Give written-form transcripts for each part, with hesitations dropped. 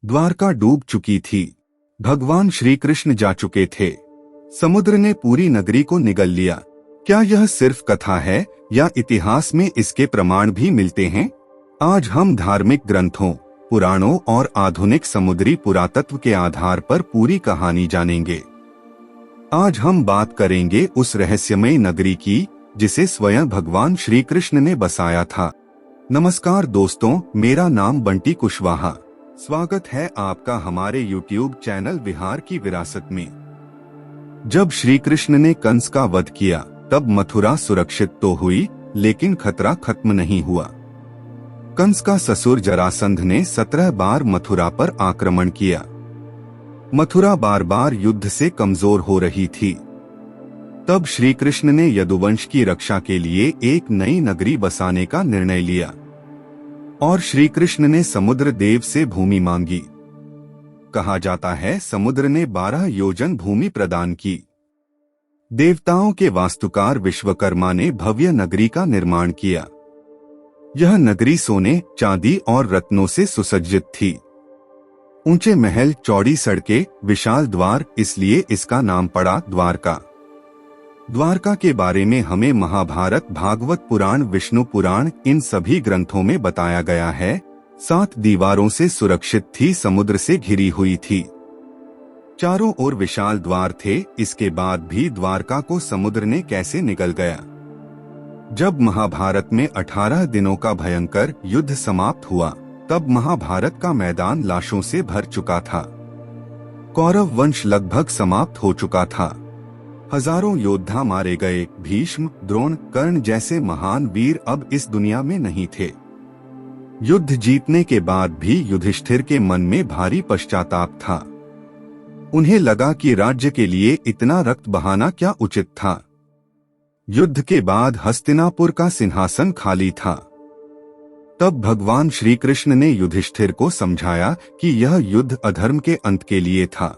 द्वारका डूब चुकी थी। भगवान श्री कृष्ण जा चुके थे। समुद्र ने पूरी नगरी को निगल लिया। क्या यह सिर्फ कथा है या इतिहास में इसके प्रमाण भी मिलते हैं? आज हम धार्मिक ग्रंथों, पुराणों और आधुनिक समुद्री पुरातत्व के आधार पर पूरी कहानी जानेंगे। आज हम बात करेंगे उस रहस्यमय नगरी की जिसे स्वयं भगवान श्री कृष्ण ने बसाया था। नमस्कार दोस्तों, मेरा नाम बंटी कुशवाहा। स्वागत है आपका हमारे YouTube चैनल विहार की विरासत में। जब श्री कृष्ण ने कंस का वध किया तब मथुरा सुरक्षित तो हुई, लेकिन खतरा खत्म नहीं हुआ। कंस का ससुर जरासंध ने 17 बार मथुरा पर आक्रमण किया। मथुरा बार बार युद्ध से कमजोर हो रही थी। तब श्री कृष्ण ने यदुवंश की रक्षा के लिए एक नई नगरी बसाने का निर्णय लिया और श्री कृष्ण ने समुद्र देव से भूमि मांगी। कहा जाता है समुद्र ने 12 योजन भूमि प्रदान की। देवताओं के वास्तुकार विश्वकर्मा ने भव्य नगरी का निर्माण किया। यह नगरी सोने, चांदी और रत्नों से सुसज्जित थी। ऊंचे महल, चौड़ी सड़कें, विशाल द्वार, इसलिए इसका नाम पड़ा द्वारका। द्वारका के बारे में हमें महाभारत, भागवत पुराण, विष्णु पुराण, इन सभी ग्रंथों में बताया गया है। 7 दीवारों से सुरक्षित थी, समुद्र से घिरी हुई थी। चारों ओर विशाल द्वार थे। इसके बाद भी द्वारका को समुद्र ने कैसे निगल गया? जब महाभारत में 18 दिनों का भयंकर युद्ध समाप्त हुआ, तब महाभारत का मैदान लाशों से भर चुका था। कौरव वंश लगभग समाप्त हो चुका था। हजारों योद्धा मारे गए। भीष्म, द्रोण, कर्ण जैसे महान वीर अब इस दुनिया में नहीं थे। युद्ध जीतने के बाद भी युधिष्ठिर के मन में भारी पश्चाताप था। उन्हें लगा कि राज्य के लिए इतना रक्त बहाना क्या उचित था। युद्ध के बाद हस्तिनापुर का सिंहासन खाली था। तब भगवान श्री कृष्ण ने युधिष्ठिर को समझाया कि यह युद्ध अधर्म के अंत के लिए था।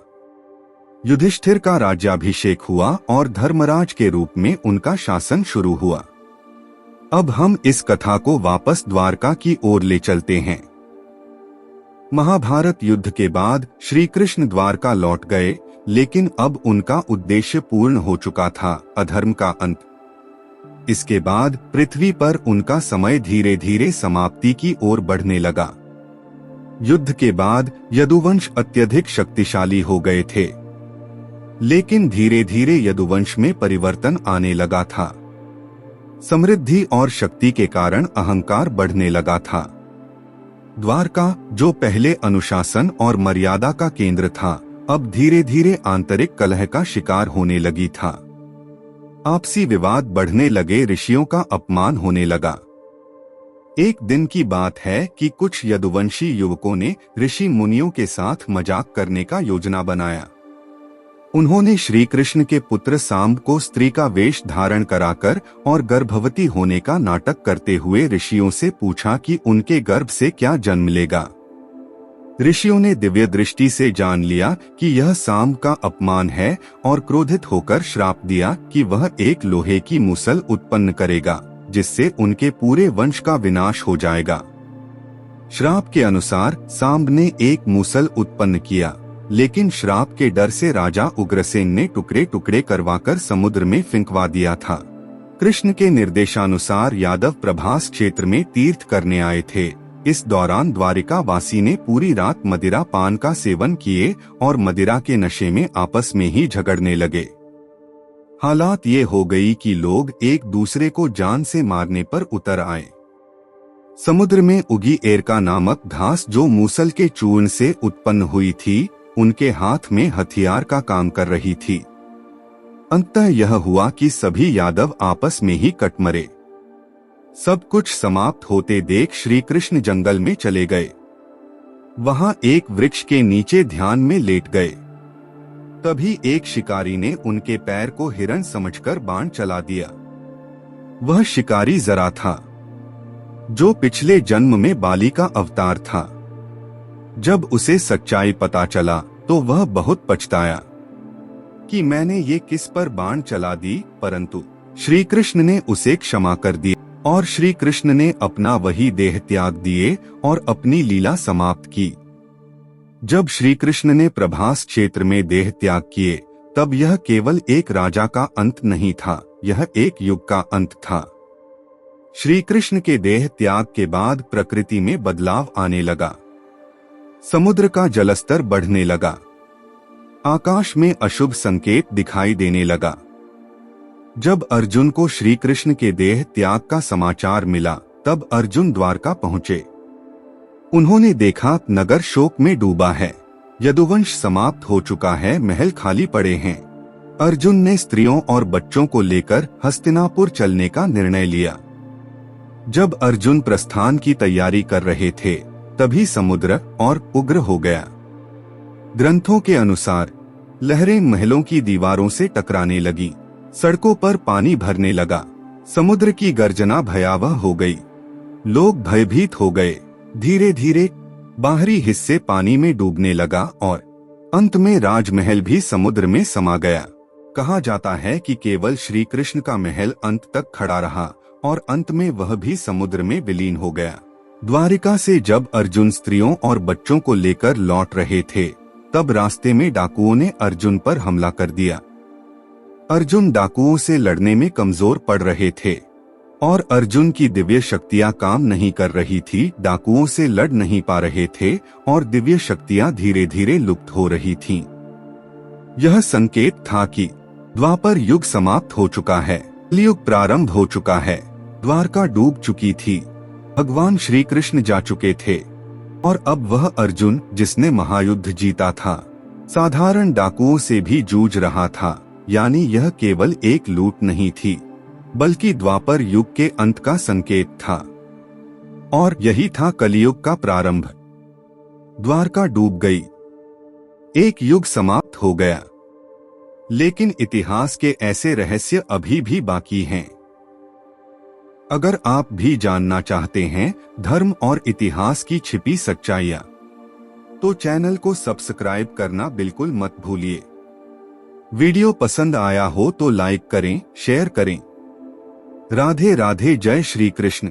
युधिष्ठिर का राज्याभिषेक हुआ और धर्मराज के रूप में उनका शासन शुरू हुआ। अब हम इस कथा को वापस द्वारका की ओर ले चलते हैं। महाभारत युद्ध के बाद श्री कृष्ण द्वारका लौट गए, लेकिन अब उनका उद्देश्य पूर्ण हो चुका था, अधर्म का अंत। इसके बाद पृथ्वी पर उनका समय धीरे धीरे समाप्ति की ओर बढ़ने लगा। युद्ध के बाद यदुवंश अत्यधिक शक्तिशाली हो गए थे, लेकिन धीरे धीरे यदुवंश में परिवर्तन आने लगा था। समृद्धि और शक्ति के कारण अहंकार बढ़ने लगा था। द्वारका, जो पहले अनुशासन और मर्यादा का केंद्र था, अब धीरे धीरे आंतरिक कलह का शिकार होने लगी था। आपसी विवाद बढ़ने लगे, ऋषियों का अपमान होने लगा। एक दिन की बात है कि कुछ यदुवंशी युवकों ने ऋषि मुनियों के साथ मजाक करने का योजना बनाया। उन्होंने श्री कृष्ण के पुत्र सांब को स्त्री का वेश धारण कराकर और गर्भवती होने का नाटक करते हुए ऋषियों से पूछा कि उनके गर्भ से क्या जन्म लेगा। ऋषियों ने दिव्य दृष्टि से जान लिया कि यह सांब का अपमान है और क्रोधित होकर श्राप दिया कि वह एक लोहे की मूसल उत्पन्न करेगा, जिससे उनके पूरे वंश का विनाश हो जाएगा। श्राप के अनुसार सांब ने एक मूसल उत्पन्न किया, लेकिन श्राप के डर से राजा उग्रसेन ने टुकड़े टुकड़े करवाकर समुद्र में फेंकवा दिया था। कृष्ण के निर्देशानुसार यादव प्रभास क्षेत्र में तीर्थ करने आए थे। इस दौरान द्वारिका वासी ने पूरी रात मदिरा पान का सेवन किए और मदिरा के नशे में आपस में ही झगड़ने लगे। हालात ये हो गई कि लोग एक दूसरे को जान से मारने पर उतर आए। समुद्र में उगी एरका नामक घास, जो मूसल के चूर्ण से उत्पन्न हुई थी, उनके हाथ में हथियार का काम कर रही थी। अंततः यह हुआ कि सभी यादव आपस में ही कट मरे। सब कुछ समाप्त होते देख श्री कृष्ण जंगल में चले गए। वहां एक वृक्ष के नीचे ध्यान में लेट गए। तभी एक शिकारी ने उनके पैर को हिरण समझकर बाण चला दिया। वह शिकारी जरा था, जो पिछले जन्म में बाली का अवतार था। जब उसे सच्चाई पता चला तो वह बहुत पछताया कि मैंने ये किस पर बाण चला दी, परंतु श्री कृष्ण ने उसे क्षमा कर दिया और श्री कृष्ण ने अपना वही देह त्याग दिए और अपनी लीला समाप्त की। जब श्री कृष्ण ने प्रभास क्षेत्र में देह त्याग किए, तब यह केवल एक राजा का अंत नहीं था, यह एक युग का अंत था। श्री कृष्ण के देह त्याग के बाद प्रकृति में बदलाव आने लगा। समुद्र का जलस्तर बढ़ने लगा। आकाश में अशुभ संकेत दिखाई देने लगा। जब अर्जुन को श्री कृष्ण के देह त्याग का समाचार मिला, तब अर्जुन द्वारका पहुंचे। उन्होंने देखा नगर शोक में डूबा है, यदुवंश समाप्त हो चुका है, महल खाली पड़े हैं। अर्जुन ने स्त्रियों और बच्चों को लेकर हस्तिनापुर चलने का निर्णय लिया। जब अर्जुन प्रस्थान की तैयारी कर रहे थे, तभी समुद्र और उग्र हो गया। ग्रंथों के अनुसार लहरें महलों की दीवारों से टकराने लगी, सड़कों पर पानी भरने लगा, समुद्र की गर्जना भयावह हो गई। लोग भयभीत हो गए। धीरे धीरे बाहरी हिस्से पानी में डूबने लगा और अंत में राजमहल भी समुद्र में समा गया। कहा जाता है कि केवल श्री कृष्ण का महल अंत तक खड़ा रहा और अंत में वह भी समुद्र में विलीन हो गया। द्वारिका से जब अर्जुन स्त्रियों और बच्चों को लेकर लौट रहे थे, तब रास्ते में डाकुओं ने अर्जुन पर हमला कर दिया। अर्जुन डाकुओं से लड़ने में कमजोर पड़ रहे थे और अर्जुन की दिव्य शक्तियां काम नहीं कर रही थी, डाकुओं से लड़ नहीं पा रहे थे और दिव्य शक्तियां धीरे धीरे लुप्त हो रही थीं। यह संकेत था कि द्वापर युग समाप्त हो चुका है, कलियुग प्रारंभ हो चुका है। द्वारका डूब चुकी थी, भगवान श्री कृष्ण जा चुके थे और अब वह अर्जुन, जिसने महायुद्ध जीता था, साधारण डाकुओं से भी जूझ रहा था। यानी यह केवल एक लूट नहीं थी, बल्कि द्वापर युग के अंत का संकेत था और यही था कलियुग का प्रारंभ। द्वारका डूब गई, एक युग समाप्त हो गया। लेकिन इतिहास के ऐसे रहस्य अभी भी बाकी हैं। अगर आप भी जानना चाहते हैं धर्म और इतिहास की छिपी सच्चाइयां, तो चैनल को सब्सक्राइब करना बिल्कुल मत भूलिए। वीडियो पसंद आया हो तो लाइक करें, शेयर करें। राधे राधे, जय श्री कृष्ण।